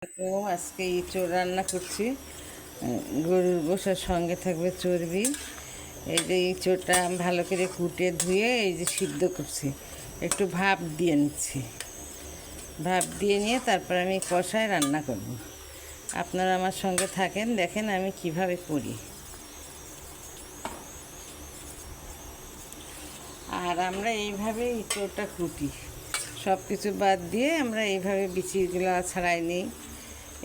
আজকে ইঁচড় রান্না করছি। গরুর গোশার সঙ্গে থাকবে চর্বি। এই যে ইঁচড়টা ভালো করে কুটে ধুয়ে এই যে সিদ্ধ করছি, একটু ভাপ দিয়ে নিচ্ছি। ভাপ দিয়ে নিয়ে তারপর আমি কষায় রান্না করব। আপনারা আমার সঙ্গে থাকেন, দেখেন আমি কিভাবে করি। আর আমরা এইভাবে ইঁচড়টা কুটি, সব কিছু বাদ দিয়ে আমরা এইভাবে বিচিগুলো ছাড়াই নিই।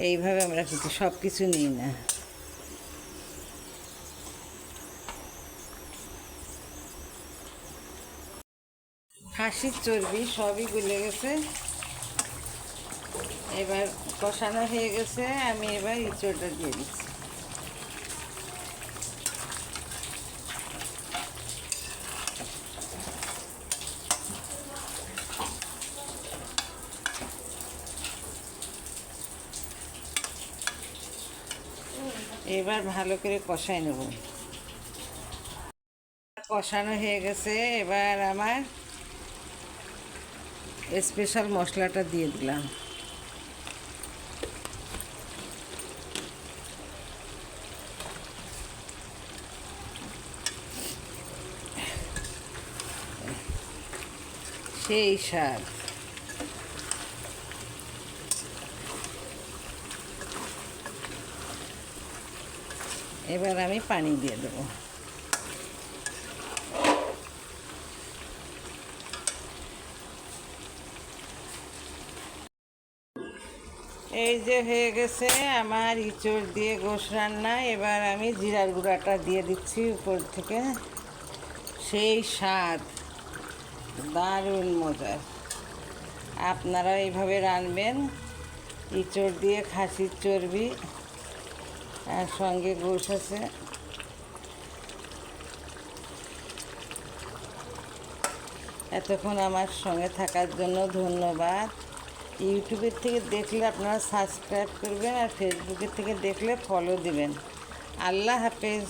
এইভাবে আমরা কুটি, সব কিছু নিই না। খাসির চর্বি সবই গলে গেছে, এবার কষানো হয়ে গেছে। আমি এবার ইঁচড়টা দিয়ে দিচ্ছি। এবার ভালো করে কষাই নেব। কষানো হয়ে গেছে, এবার আমার স্পেশাল মশলাটা দিয়ে দিলাম। সেই স্বাদ। এবার আমি পানি দিয়ে দেবো। এই যে হয়ে গেছে আমার ইঁচড় দিয়ে গোশ রান্না। এবার আমি জিরার গুঁড়াটা দিয়ে দিচ্ছি উপর থেকে। সেই স্বাদ, দারুণ মজার। আপনারা এইভাবে রান্নবেন। ইঁচড় দিয়ে খাসির চর্বি আর সঙ্গে গোশ আছে। এতক্ষণ আমার সঙ্গে থাকার জন্য ধন্যবাদ। ইউটিউবের থেকে দেখলে আপনারা সাবস্ক্রাইব করবেন, আর ফেসবুকের থেকে দেখলে ফলো দিবেন। আল্লাহ হাফেজ।